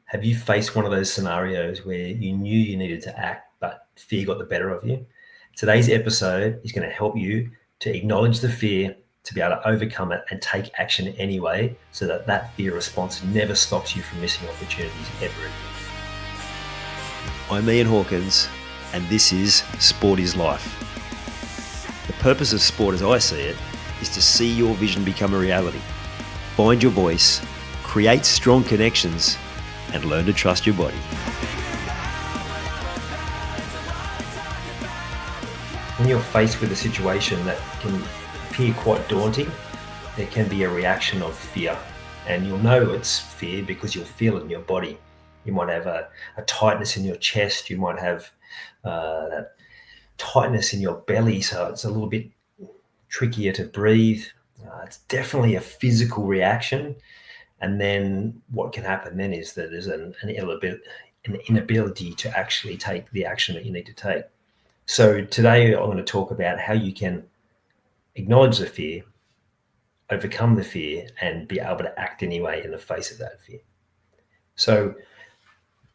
Have you faced one of those scenarios where you knew you needed to act, but fear got the better of you? Today's episode is going to help you to acknowledge the fear, to be able to overcome it and take action anyway, so that that fear response never stops you from missing opportunities ever again. I'm Ian Hawkins, and this is Sport is Life. The purpose of sport, as I see it, is to see your vision become a reality, find your voice, create strong connections, and learn to trust your body. When you're faced with a situation that can appear quite daunting, there can be a reaction of fear. And you'll know it's fear because you'll feel it in your body. You might have a tightness in your chest. You might have that tightness in your belly, so it's a little bit trickier to breathe. It's definitely a physical reaction. And then what can happen then is that there's an inability to actually take the action that you need to take. So today I'm going to talk about how you can acknowledge the fear, overcome the fear, and be able to act anyway in the face of that fear. So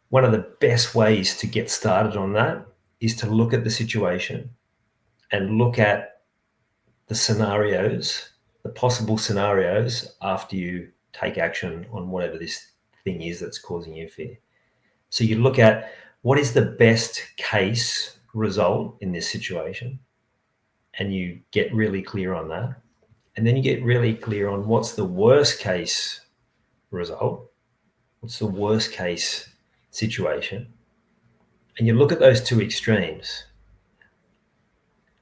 one of the best ways to get started on that is to look at the situation and look at the scenarios, the possible scenarios after you take action on whatever this thing is that's causing you fear. So you look at what is the best case result in this situation, and you get really clear on that. And then you get really clear on what's the worst case result, what's the worst case situation. And you look at those two extremes.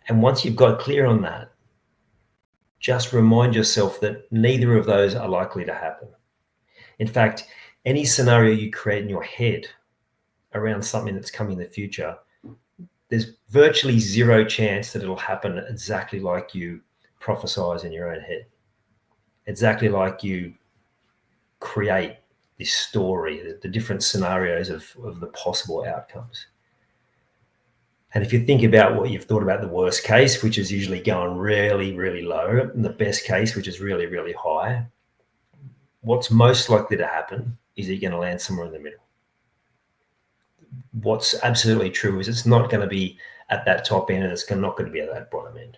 And once you've got clear on that, just remind yourself that neither of those are likely to happen. In fact, any scenario you create in your head around something that's coming in the future, there's virtually zero chance that it'll happen exactly like you prophesize in your own head, exactly like you create this story, the different scenarios of the possible outcomes. And if you think about what you've thought about the worst case, which is usually going really, really low, and the best case, which is really, really high, what's most likely to happen is you're going to land somewhere in the middle. What's absolutely true is it's not going to be at that top end and it's not going to be at that bottom end.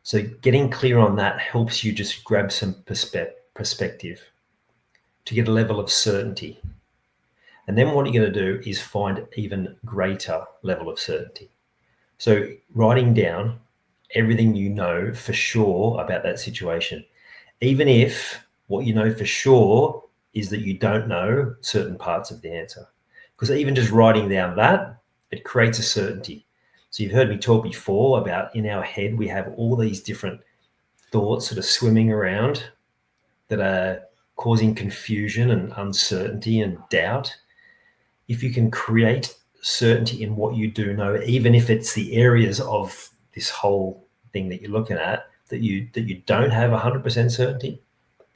So getting clear on that helps you just grab some perspective to get a level of certainty. And then what you're going to do is find even greater level of certainty. So writing down everything you know for sure about that situation, even if what you know for sure is that you don't know certain parts of the answer. Because even just writing down that, it creates a certainty. So you've heard me talk before about in our head, we have all these different thoughts sort of swimming around that are causing confusion and uncertainty and doubt. If you can create certainty in what you do know, even if it's the areas of this whole thing that you're looking at that you don't have 100% certainty,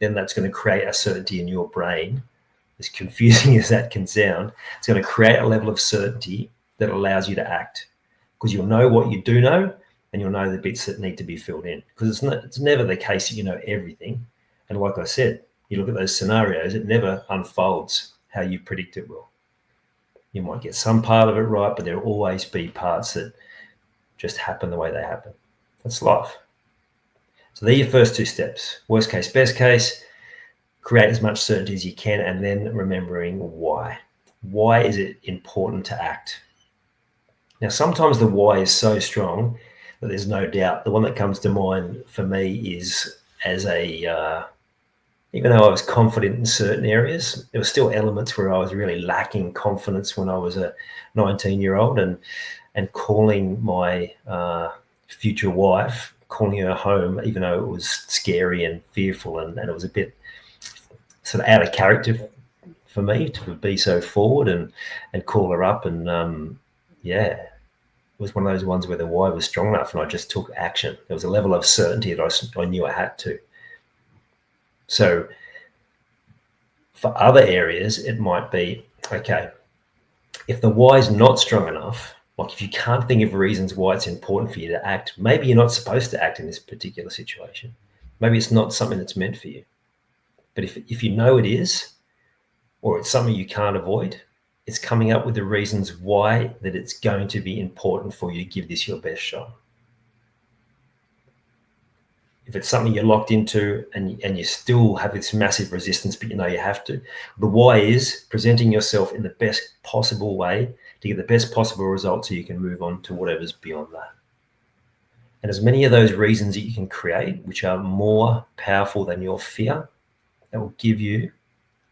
then that's going to create a certainty in your brain. As confusing as that can sound, it's going to create a level of certainty that allows you to act, because you'll know what you do know and you'll know the bits that need to be filled in, because it's never the case that you know everything. And like I said, you look at those scenarios, it never unfolds how you predict it will. You might get some part of it right, but there'll always be parts that just happen the way they happen. That's life. So they're your first two steps. Worst case, best case. Create as much certainty as you can, and then remembering why. Why is it important to act? Now, sometimes the why is so strong that there's no doubt. The one that comes to mind for me is even though I was confident in certain areas, there were still elements where I was really lacking confidence when I was a 19-year-old, and calling my future wife, calling her home, even though it was scary and fearful, and it was a bit sort of out of character for me to be so forward and call her up. And it was one of those ones where the why was strong enough and I just took action. There was a level of certainty that I knew I had to. So for other areas, it might be, okay, if the why is not strong enough, like if you can't think of reasons why it's important for you to act, maybe you're not supposed to act in this particular situation. Maybe it's not something that's meant for you. But if you know it is, or it's something you can't avoid, it's coming up with the reasons why that it's going to be important for you to give this your best shot. If it's something you're locked into and you still have this massive resistance, but you know you have to, the why is presenting yourself in the best possible way to get the best possible result so you can move on to whatever's beyond that. And as many of those reasons that you can create, which are more powerful than your fear, that will give you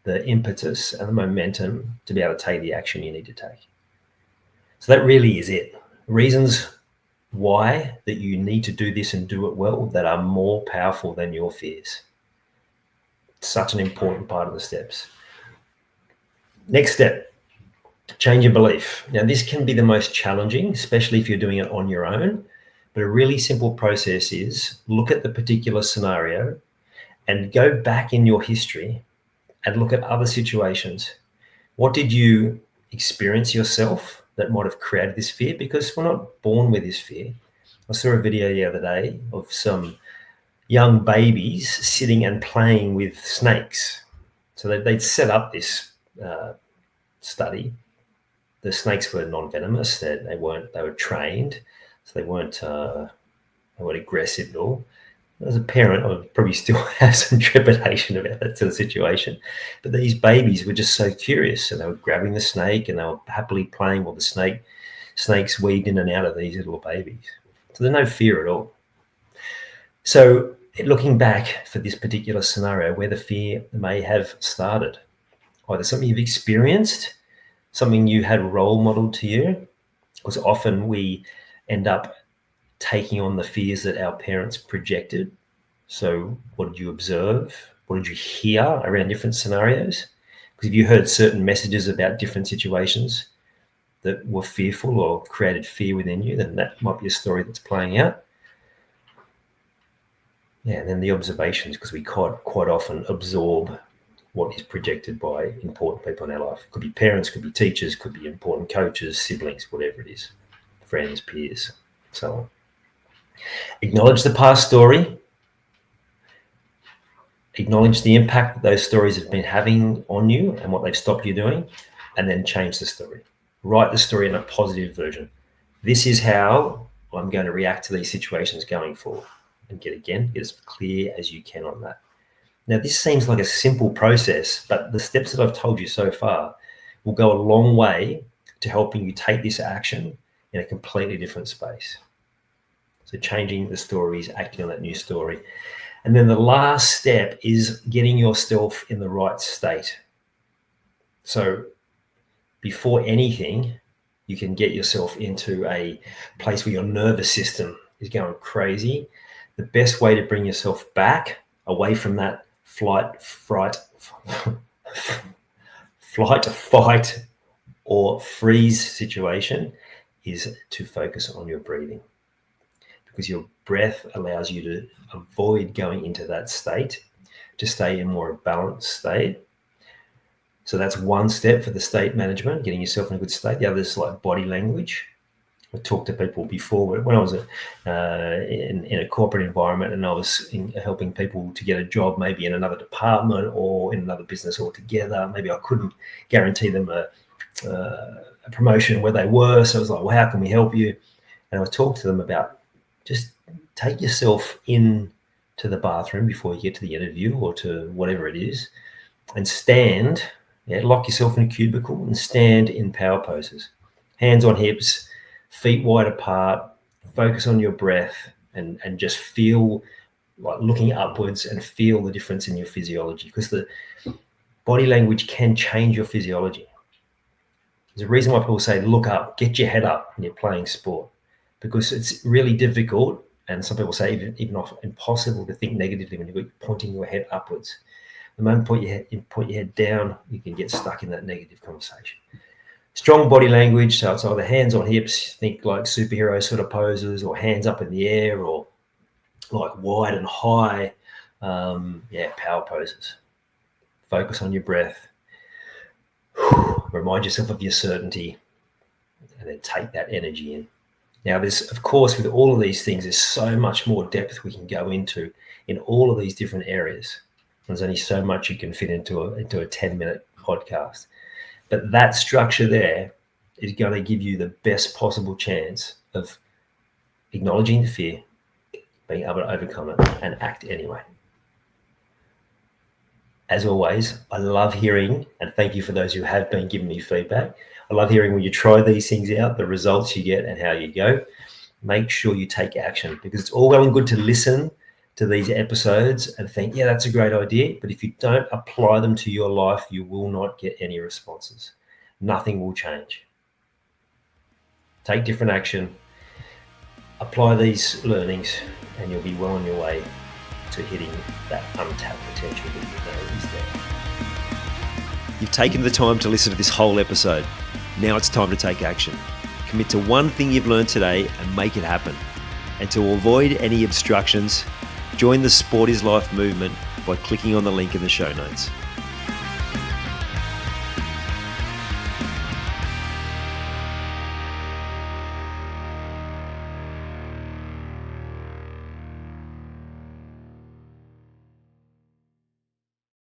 the impetus and the momentum to be able to take the action you need to take. So that really is it. Reasons why that you need to do this and do it well that are more powerful than your fears. It's such an important part of the steps. Next step, change your belief. Now, this can be the most challenging, especially if you're doing it on your own. But a really simple process is look at the particular scenario and go back in your history and look at other situations. What did you experience yourself that might have created this fear? Because we're not born with this fear. I saw a video the other day of some young babies sitting and playing with snakes. So they'd set up this study. The snakes were non-venomous. They were trained, so they weren't aggressive at all. As a parent, I would probably still have some trepidation about that sort of situation. But these babies were just so curious, and they were grabbing the snake and they were happily playing while the snakes weaved in and out of these little babies. So there's no fear at all. So looking back for this particular scenario where the fear may have started, either something you've experienced, something you had role modeled to you, because often we end up taking on the fears that our parents projected. So what did you observe? What did you hear around different scenarios? Because if you heard certain messages about different situations that were fearful or created fear within you, then that might be a story that's playing out. Yeah, and then the observations, because we quite often absorb what is projected by important people in our life. Could be parents, could be teachers, could be important coaches, siblings, whatever it is, friends, peers, so on. Acknowledge the past story. Acknowledge the impact that those stories have been having on you and what they've stopped you doing, and then change the story. Write the story in a positive version. This is how I'm going to react to these situations going forward, and get as clear as you can on that. Now, this seems like a simple process, but the steps that I've told you so far will go a long way to helping you take this action in a completely different space. So changing the stories, acting on that new story. And then the last step is getting yourself in the right state. So before anything, you can get yourself into a place where your nervous system is going crazy. The best way to bring yourself back away from that flight, fight, or freeze situation is to focus on your breathing, because your breath allows you to avoid going into that state, to stay in more balanced state. So that's one step for the state management, getting yourself in a good state. The other is like body language. I talked to people before when I was in a corporate environment, and I was helping people to get a job, maybe in another department or in another business altogether. Maybe I couldn't guarantee them a promotion where they were. So I was like, well, how can we help you? And I would talk to them about just take yourself in to the bathroom before you get to the interview or to whatever it is, and stand, lock yourself in a cubicle and stand in power poses. Hands on hips, feet wide apart, focus on your breath, and just feel like looking upwards and feel the difference in your physiology, because the body language can change your physiology. There's a reason why people say, look up, get your head up when you're playing sport, because it's really difficult, and some people say even impossible to think negatively when you're pointing your head upwards. The moment you point your head down, you can get stuck in that negative conversation. Strong body language, so it's either hands on hips, think like superhero sort of poses, or hands up in the air, or like wide and high, power poses. Focus on your breath. Remind yourself of your certainty, and then take that energy in. Now, there's, of course, with all of these things, there's so much more depth we can go into in all of these different areas. There's only so much you can fit into a 10-minute podcast. But that structure there is going to give you the best possible chance of acknowledging the fear, being able to overcome it, and act anyway. As always, I love hearing, and thank you for those who have been giving me feedback. I love hearing when you try these things out, the results you get and how you go. Make sure you take action, because it's all well and good to listen to these episodes and think, yeah, that's a great idea. But if you don't apply them to your life, you will not get any responses. Nothing will change. Take different action, apply these learnings, and you'll be well on your way to hitting that untapped potential that you know is there. You've taken the time to listen to this whole episode. Now it's time to take action. Commit to one thing you've learned today and make it happen. And to avoid any obstructions, join the Sport is Life movement by clicking on the link in the show notes.